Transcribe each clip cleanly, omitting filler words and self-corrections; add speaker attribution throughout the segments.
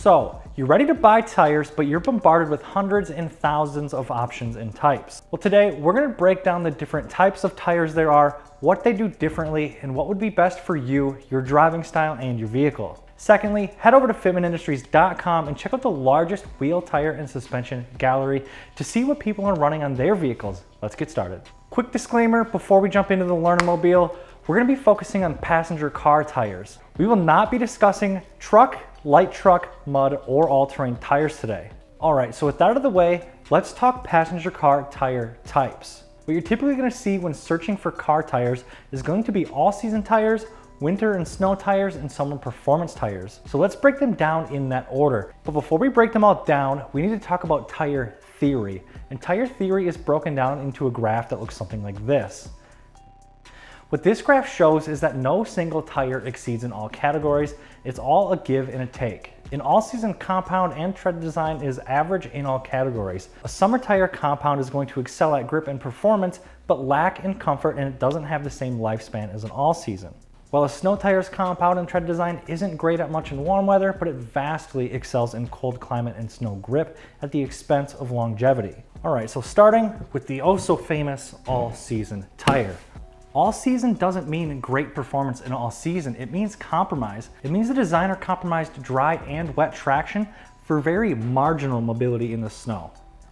Speaker 1: So, you're ready to buy tires, but you're bombarded with hundreds and thousands of options and types. Well, today we're going to break down the different types of tires there are, what they do differently, and what would be best for you, your driving style, and your vehicle. Secondly, head over to fitmentindustries.com and check out the largest wheel, tire, and suspension gallery to see what people are running on their vehicles. Let's get started. Quick disclaimer before we jump into the Learnermobile, we're going to be focusing on passenger car tires. We will not be discussing truck, light truck, mud, or all-terrain tires today. All right, so with that out of the way, let's talk passenger car tire types. What you're typically going to see when searching for car tires is going to be all-season tires, winter and snow tires, and summer performance tires. So let's break them down in that order. But before we break them all down, we need to talk about tire theory. And tire theory is broken down into a graph that looks something like this. What this graph shows is that no single tire exceeds in all categories. It's all a give and a take. An all-season compound and tread design is average in all categories. A summer tire compound is going to excel at grip and performance, but lack in comfort, and it doesn't have the same lifespan as an all-season. While a snow tire's compound and tread design isn't great at much in warm weather, but it vastly excels in cold climate and snow grip at the expense of longevity. All right, so starting with the oh-so-famous all-season tire. All-season doesn't mean great performance in all-season, it means compromise. It means the designer compromised dry and wet traction for very marginal mobility in the snow.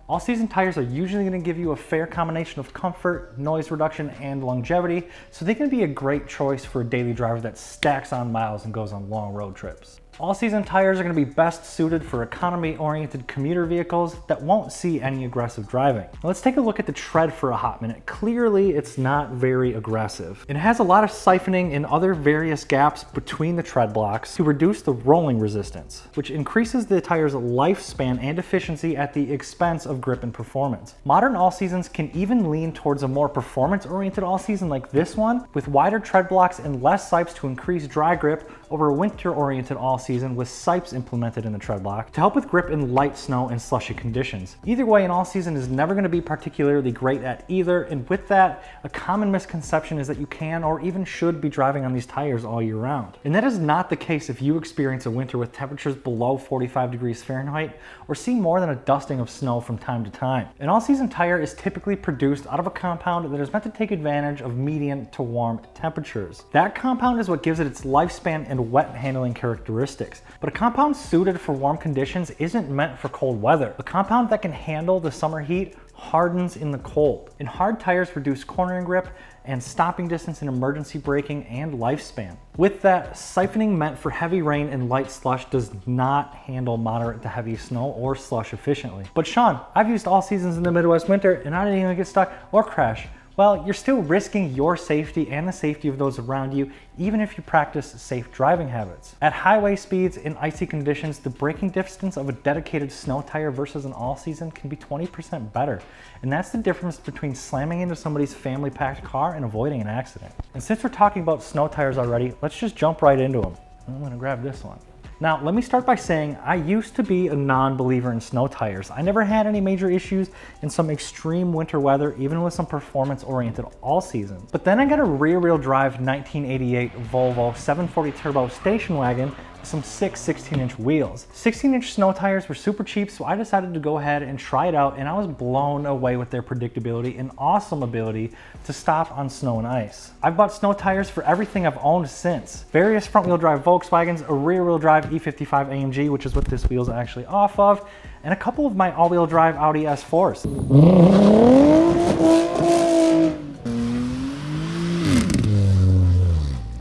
Speaker 1: All-season tires are usually going to give you a fair combination of comfort, noise reduction, and longevity, so they can be a great choice for a daily driver that stacks on miles and goes on long road trips. All-season tires are going to be best suited for economy-oriented commuter vehicles that won't see any aggressive driving. Now let's take a look at the tread for a hot minute. Clearly, it's not very aggressive. It has a lot of siphoning and other various gaps between the tread blocks to reduce the rolling resistance, which increases the tire's lifespan and efficiency at the expense of grip and performance. Modern all-seasons can even lean towards a more performance-oriented all-season like this one, with wider tread blocks and less sipes to increase dry grip over a winter-oriented all-season with sipes implemented in the tread block to help with grip in light snow and slushy conditions. Either way, an all-season is never going to be particularly great at either, and with that, a common misconception is that you can or even should be driving on these tires all year round. And that is not the case if you experience a winter with temperatures below 45 degrees Fahrenheit or see more than a dusting of snow from time to time. An all-season tire is typically produced out of a compound that is meant to take advantage of medium to warm temperatures. That compound is what gives it its lifespan and wet handling characteristics. But a compound suited for warm conditions isn't meant for cold weather. A compound that can handle the summer heat hardens in the cold. And hard tires reduce cornering grip and stopping distance in emergency braking and lifespan. With that, siphoning meant for heavy rain and light slush does not handle moderate to heavy snow or slush efficiently. But Sean, I've used all seasons in the Midwest winter and I didn't even get stuck or crash. Well, you're still risking your safety and the safety of those around you, even if you practice safe driving habits. At highway speeds in icy conditions, the braking distance of a dedicated snow tire versus an all-season can be 20% better. And that's the difference between slamming into somebody's family-packed car and avoiding an accident. And since we're talking about snow tires already, let's just jump right into them. I'm gonna grab this one. Now, let me start by saying I used to be a non-believer in snow tires. I never had any major issues in some extreme winter weather, even with some performance-oriented all-seasons. But then I got a rear-wheel drive 1988 Volvo 740 Turbo station wagon with some sick 16-inch wheels. 16-inch snow tires were super cheap, so I decided to go ahead and try it out, and I was blown away with their predictability and awesome ability to stop on snow and ice. I've bought snow tires for everything I've owned since. Various front-wheel drive Volkswagens, a rear-wheel drive E55 AMG, which is what this wheel's actually off of, and a couple of my all-wheel drive Audi S4s.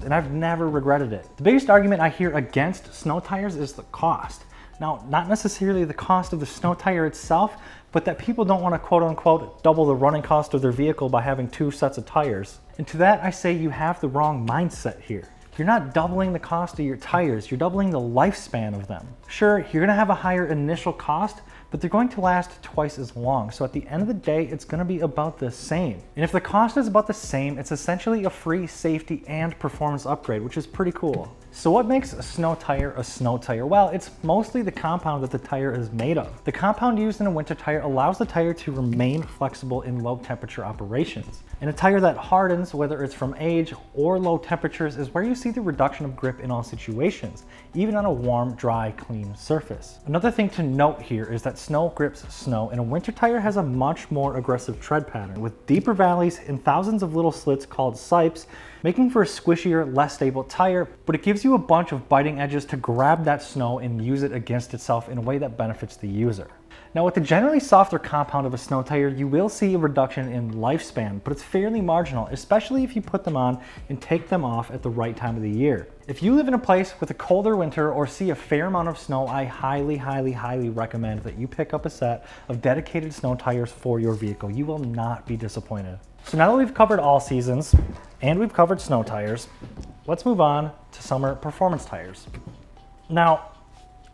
Speaker 1: And I've never regretted it. The biggest argument I hear against snow tires is the cost. Now, not necessarily the cost of the snow tire itself, but that people don't want to quote unquote double the running cost of their vehicle by having two sets of tires. And to that I say you have the wrong mindset here. You're not doubling the cost of your tires, you're doubling the lifespan of them. Sure, you're gonna have a higher initial cost, but they're going to last twice as long. So at the end of the day, it's going to be about the same. And if the cost is about the same, it's essentially a free safety and performance upgrade, which is pretty cool. So what makes a snow tire a snow tire? Well, it's mostly the compound that the tire is made of. The compound used in a winter tire allows the tire to remain flexible in low temperature operations. And a tire that hardens, whether it's from age or low temperatures, is where you see the reduction of grip in all situations, even on a warm, dry, clean surface. Another thing to note here is that snow grips snow, and a winter tire has a much more aggressive tread pattern with deeper valleys and thousands of little slits called sipes, making for a squishier, less stable tire, but it gives you a bunch of biting edges to grab that snow and use it against itself in a way that benefits the user. Now, with the generally softer compound of a snow tire, you will see a reduction in lifespan, but it's fairly marginal, especially if you put them on and take them off at the right time of the year. If you live in a place with a colder winter or see a fair amount of snow, I highly recommend that you pick up a set of dedicated snow tires for your vehicle. You will not be disappointed. So now that we've covered all seasons and we've covered snow tires, let's move on to summer performance tires. Now,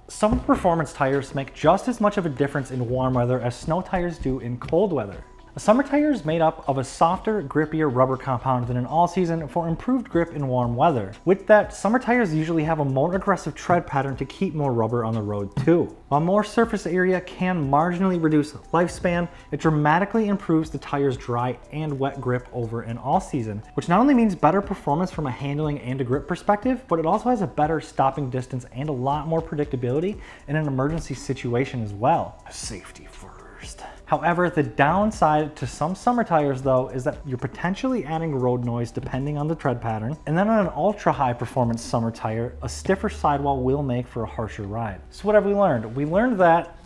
Speaker 1: summer performance tires make just as much of a difference in warm weather as snow tires do in cold weather. A summer tire is made up of a softer, grippier rubber compound than an all-season for improved grip in warm weather. With that, summer tires usually have a more aggressive tread pattern to keep more rubber on the road too. While more surface area can marginally reduce lifespan, it dramatically improves the tire's dry and wet grip over an all-season, which not only means better performance from a handling and a grip perspective, but it also has a better stopping distance and a lot more predictability in an emergency situation as well. Safety first. However, the downside to some summer tires though is that you're potentially adding road noise depending on the tread pattern. And then on an ultra high performance summer tire, a stiffer sidewall will make for a harsher ride. So what have we learned? We learned that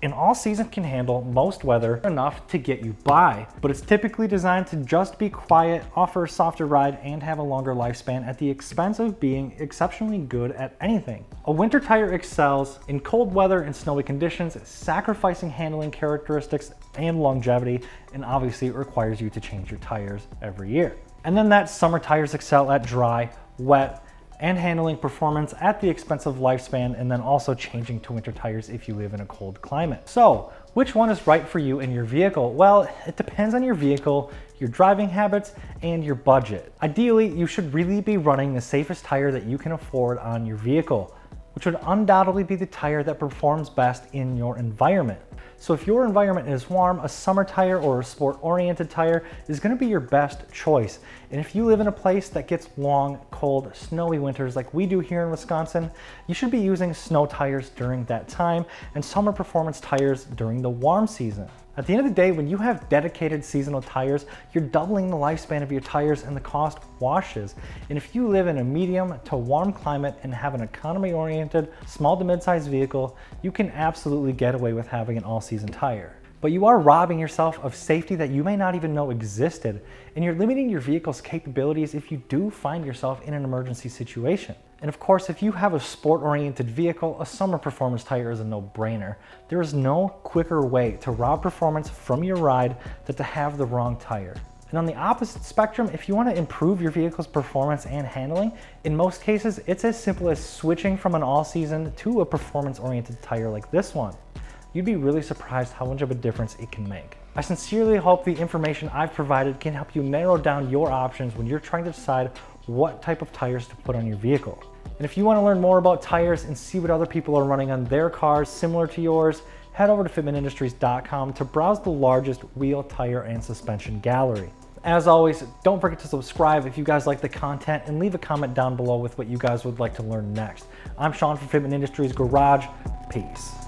Speaker 1: an all-season can handle most weather enough to get you by, but it's typically designed to just be quiet, offer a softer ride, and have a longer lifespan at the expense of being exceptionally good at anything. A winter tire excels in cold weather and snowy conditions, sacrificing handling characteristics and longevity, and obviously it requires you to change your tires every year. And then that summer tires excel at dry, wet, and handling performance at the expense of lifespan, and then also changing to winter tires if you live in a cold climate. So, which one is right for you and your vehicle? Well, it depends on your vehicle, your driving habits, and your budget. Ideally, you should really be running the safest tire that you can afford on your vehicle, which would undoubtedly be the tire that performs best in your environment. So if your environment is warm, a summer tire or a sport-oriented tire is going to be your best choice. And if you live in a place that gets long, cold, snowy winters like we do here in Wisconsin, you should be using snow tires during that time and summer performance tires during the warm season. At the end of the day, when you have dedicated seasonal tires, you're doubling the lifespan of your tires and the cost washes. And if you live in a medium to warm climate and have an economy-oriented, small to mid-sized vehicle, you can absolutely get away with having an all-season tire. But you are robbing yourself of safety that you may not even know existed, and you're limiting your vehicle's capabilities if you do find yourself in an emergency situation. And of course, if you have a sport-oriented vehicle, a summer performance tire is a no-brainer. There is no quicker way to rob performance from your ride than to have the wrong tire. And on the opposite spectrum, if you want to improve your vehicle's performance and handling, in most cases, it's as simple as switching from an all-season to a performance-oriented tire like this one. You'd be really surprised how much of a difference it can make. I sincerely hope the information I've provided can help you narrow down your options when you're trying to decide what type of tires to put on your vehicle. And if you want to learn more about tires and see what other people are running on their cars similar to yours, head over to fitmentindustries.com to browse the largest wheel, tire, and suspension gallery. As always, don't forget to subscribe if you guys like the content and leave a comment down below with what you guys would like to learn next. I'm Sean from Fitment Industries Garage. Peace.